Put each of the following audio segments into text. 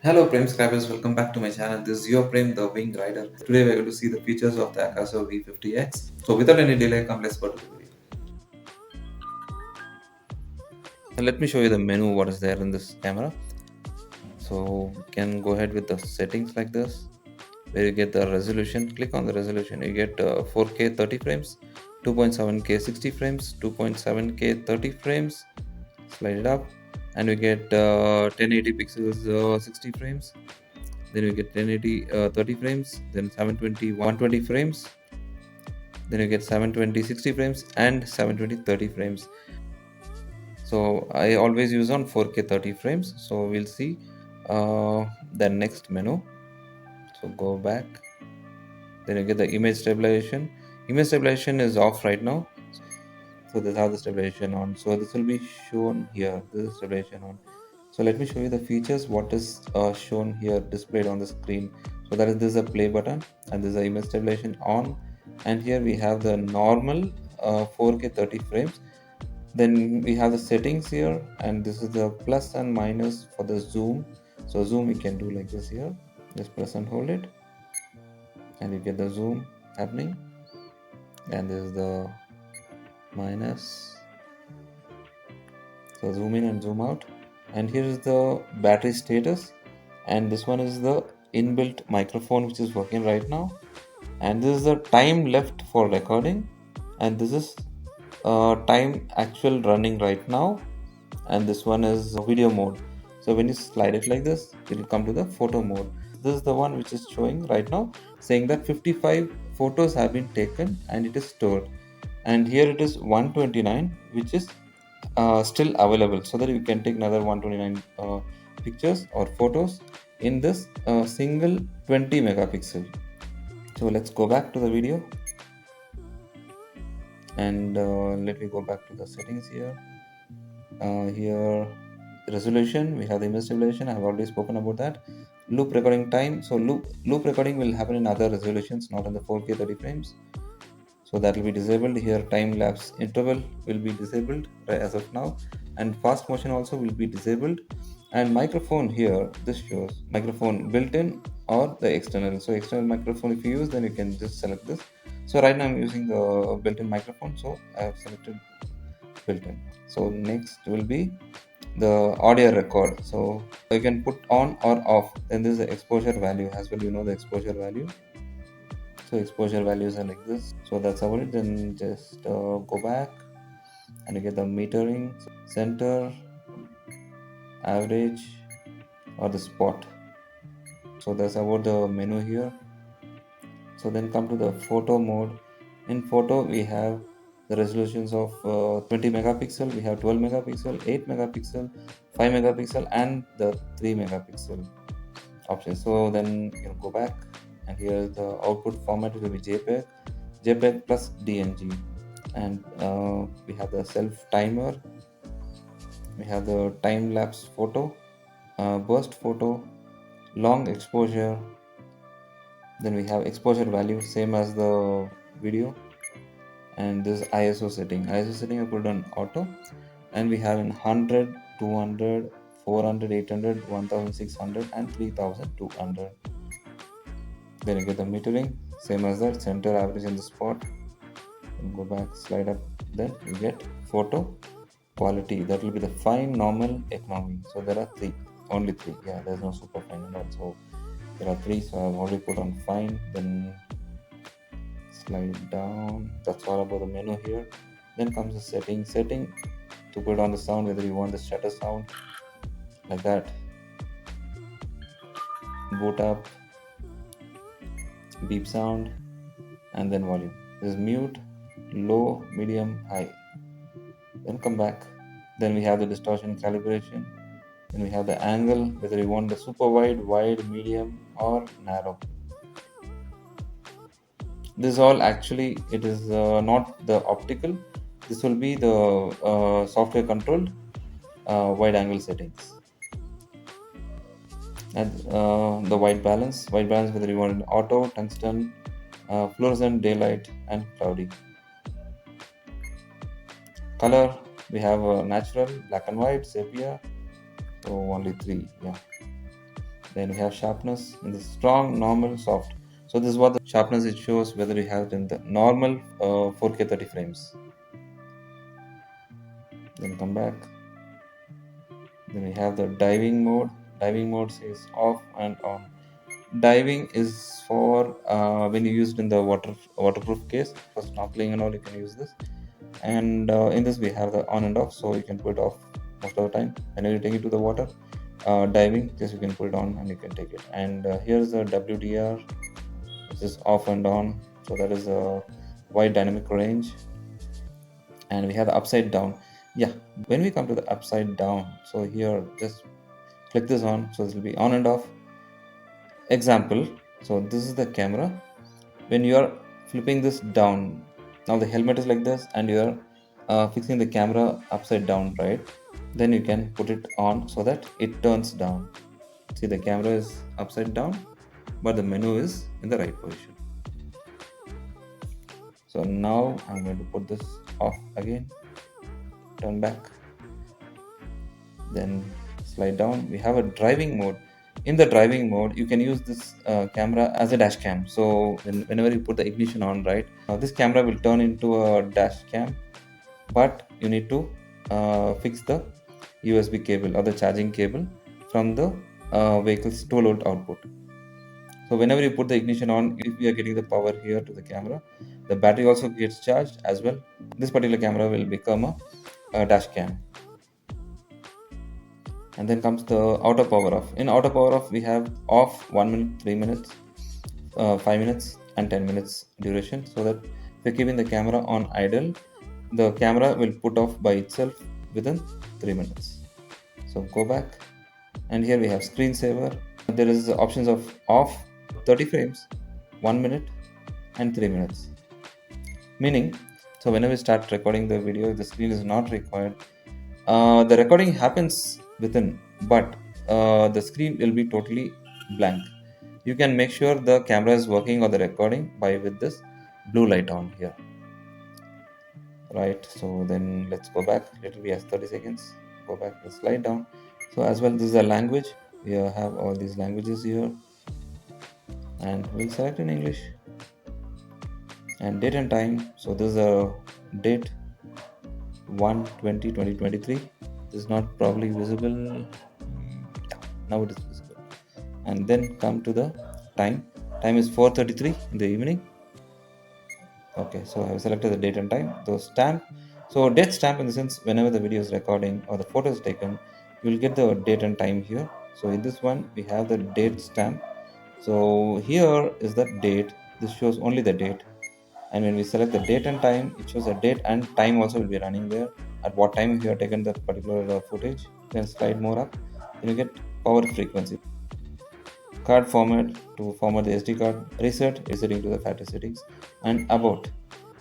Hello Premscribers, welcome back to my channel. This is your Prem, the wing rider. Today we're going to see the features of the Akaso V50X. So without any delay, come let's go to the video. So let me show you the menu, what is there in this camera. So you can go ahead with the settings like this, where you get the resolution. Click on the resolution, you get 4K 30 frames, 2.7K 60 frames, 2.7K 30 frames. Slide it up, and we get 1080 pixels 60 frames. Then we get 1080 30 frames, then 720 120 frames, then you get 720 60 frames and 720 30 frames. So I always use on 4K 30 frames. So we'll see the next menu. So go back, then you get the image stabilization is off right now. So this is the stabilization on, so this will be shown here. This is stabilization on. So let me show you the features, what is shown here displayed on the screen. So that is, this is a play button, and this is the image stabilization on, and here we have the normal 4K 30 frames. Then we have the settings here, and this is the plus and minus for the zoom. So zoom we can do like this here, just press and hold it, and you get the zoom happening. And this is the minus, so zoom in and zoom out. And here is the battery status, and this one is the inbuilt microphone which is working right now. And this is the time left for recording, and this is time actual running right now. And this one is video mode. So when you slide it like this, it will come to the photo mode. This is the one which is showing right now, saying that 55 photos have been taken and it is stored. And here it is 129, which is still available, so that you can take another 129 pictures or photos in this single 20 megapixel. So let's go back to the video, and let me go back to the settings here. Here resolution, we have the image stabilization. I have already spoken about that. Loop recording time, so loop recording will happen in other resolutions, not in the 4K 30 frames. So that will be disabled here. Time lapse interval will be disabled as of now, and fast motion also will be disabled. And microphone here, this shows microphone built in or the external. So external microphone if you use, then you can just select this. So right now I'm using the built-in microphone, so I have selected built-in. So next will be the audio record. So you can put on or off. Then this is the exposure value as well. You know the exposure value. So exposure values are like this. So that's about it. Then just go back, and you get the metering, center, average, or the spot. So that's about the menu here. So then come to the photo mode. In photo we have the resolutions of 20 megapixel, we have 12 megapixel, 8 megapixel, 5 megapixel, and the 3 megapixel option. So then you go back, and here the output format will be JPEG plus DNG. And we have the self timer, we have the time lapse photo, burst photo, long exposure. Then we have exposure value, same as the video. And this ISO setting, I put on auto. And we have in 100, 200, 400, 800, 1600, and 3200. Then you get the metering, same as that, center, average, and the spot. And go back, slide up, then you get photo quality. That will be the fine, normal, economy. So there are three, only three. Yeah, there's no super fine and all. So there are three. So I've already put on fine. Then slide down. That's all about the menu here. Then comes the setting to put on the sound, whether you want the shutter sound like that, boot up, beep sound, and then volume. This is mute, low, medium, high. Then come back. Then we have the distortion calibration. Then we have the angle, whether you want the super wide, medium, or narrow. This all actually, it is not the optical. This will be the software controlled wide angle settings. And the white balance, whether you want an auto, tungsten, fluorescent, daylight, and cloudy. Color, we have natural, black and white, sepia. So only three, yeah. Then we have sharpness in the strong, normal, soft. So this is what the sharpness it shows whether you have it in the normal 4K 30 frames. Then come back. Then we have the diving mode. Diving mode says off and on. Diving is for when you use it in the waterproof case for snorkeling and all. You can use this. And in this we have the on and off, so you can put it off most of the time whenever you take it to the water. Diving, just you can put it on and you can take it. And here's the WDR, which is off and on. So that is a wide dynamic range. And we have the upside down. Yeah, when we come to the upside down, so here just click this on, so this will be on and off. Example, so this is the camera. When you are flipping this down, now the helmet is like this and you are fixing the camera upside down, right? Then you can put it on so that it turns down. See, the camera is upside down but the menu is in the right position. So now I'm going to put this off again, turn back, then slide down. We have a driving mode. In the driving mode, you can use this camera as a dash cam. So whenever you put the ignition on, right, this camera will turn into a dash cam, but you need to fix the USB cable or the charging cable from the vehicle's 12-volt output. So whenever you put the ignition on, if you are getting the power here to the camera, the battery also gets charged as well. This particular camera will become a dash cam. And then comes the auto power off. In auto power off, we have off 1 minute, 3 minutes, 5 minutes, and 10 minutes duration. So that if you're keeping the camera on idle, the camera will put off by itself within 3 minutes. So go back, and here we have screensaver. There is options of off 30 frames, 1 minute, and 3 minutes. Meaning, so whenever we start recording the video, the screen is not required. The recording happens within, but the screen will be totally blank. You can make sure the camera is working or the recording by with this blue light on here. Right, so then let's go back. It will be as 30 seconds. Go back, the slide down. So as well, this is a language. We have all these languages here, and we'll select in English. And date and time. So this is a date 1/20/2023. This is not probably visible. Yeah, now it is visible. And then come to the time. Time is 4:33 in the evening. Okay, so I have selected the date and time. The stamp. So date stamp in the sense whenever the video is recording or the photo is taken, you will get the date and time here. So in this one we have the date stamp. So here is the date. This shows only the date. And when we select the date and time, it shows the date and time also will be running there. At what time you have taken that particular footage. Then slide more up. Then you get power frequency. Card format to format the SD card. Resetting to the factory settings. And about.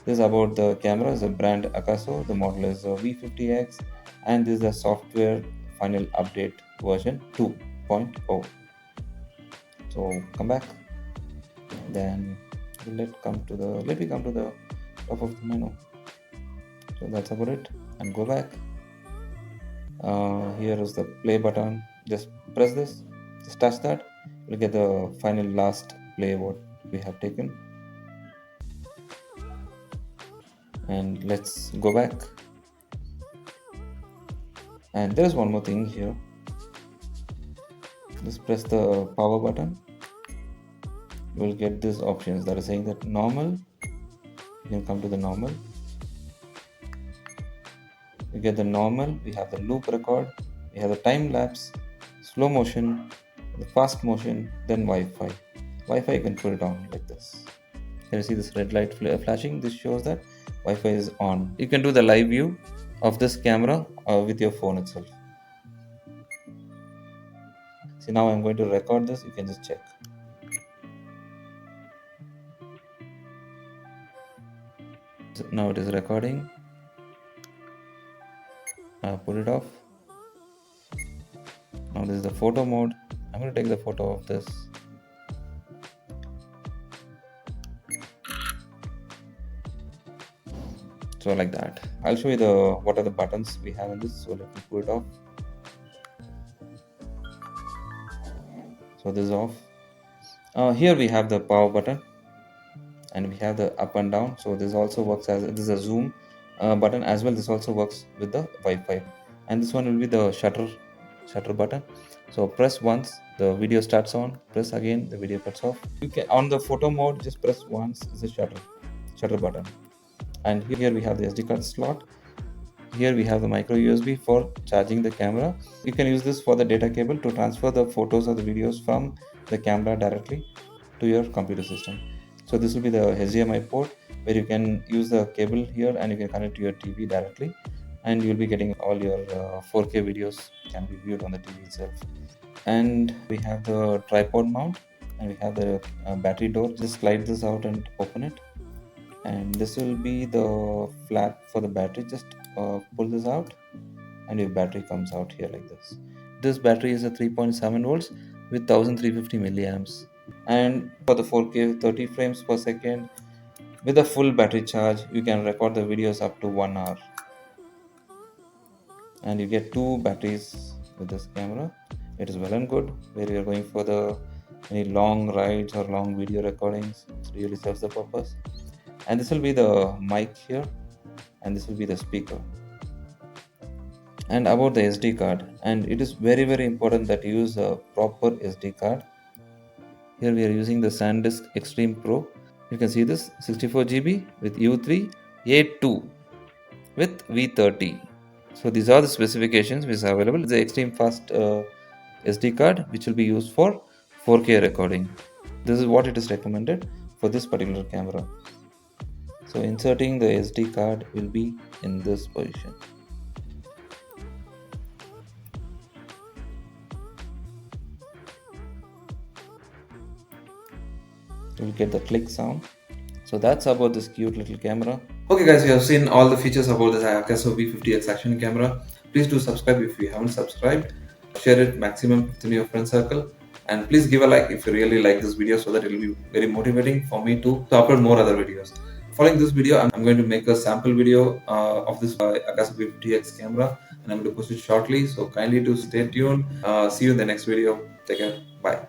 This is about the camera. Is a brand Akaso. The model is V50X. And this is the software final update version 2.0. So come back. Then let me come to the top of the menu. So that's about it, and go back. Here is the play button. Just press this, just touch that, you'll get the final last play what we have taken. And let's go back. And there's one more thing here. Just press the power button. You will get these options that are saying that normal. You can come to the normal. You get the normal. We have the loop record. We have the time lapse, slow motion, the fast motion, then Wi-Fi. Wi-Fi you can put it on like this. Can you see this red light flashing? This shows that Wi-Fi is on. You can do the live view of this camera with your phone itself. See, now I'm going to record this. You can just check. So now it is recording. Put it off. Now this is the photo mode. I'm going to take the photo of this. So like that. I'll show you what are the buttons we have in this. So let me pull it off. So So this is off. Here we have the power button, and we have the up and down. So this also works as this is a zoom button as well. This also works with the Wi-Fi, and this one will be the shutter button. So press once, the video starts on. Press again, the video cuts off. You can on the photo mode, just press once is the shutter button. And here we have the SD card slot. Here we have the micro USB for charging the camera. You can use this for the data cable to transfer the photos or the videos from the camera directly to your computer system. So this will be the HDMI port where you can use the cable here and you can connect to your TV directly, and you'll be getting all your 4K videos can be viewed on the TV itself. And we have the tripod mount, and we have the battery door. Just slide this out and open it, and this will be the flap for the battery. Just pull this out and your battery comes out here like this battery is a 3.7 volts with 1350 milliamps, and for the 4K 30 frames per second with a full battery charge you can record the videos up to 1 hour. And you get two batteries with this camera. It is well and good where you're going for the any long rides or long video recordings. It really serves the purpose. And this will be the mic here, and this will be the speaker. And about the SD card, and it is very important that you use a proper SD card. Here we are using the SanDisk Extreme Pro. You can see this 64 GB with U3 A2 with V30. So these are the specifications which are available. The extreme fast SD card which will be used for 4K recording. This is what it is recommended for this particular camera. So inserting the SD card will be in this position. You'll get the click sound. So that's about this cute little camera. Okay guys, you have seen all the features about this Akaso V50X Action Camera. Please do subscribe if you haven't subscribed. Share it maximum within your friend circle. And please give a like if you really like this video, so that it will be very motivating for me to upload more other videos. Following this video, I'm going to make a sample video of this Akaso V50X camera, and I'm going to post it shortly. So kindly do stay tuned. See you in the next video. Take care. Bye.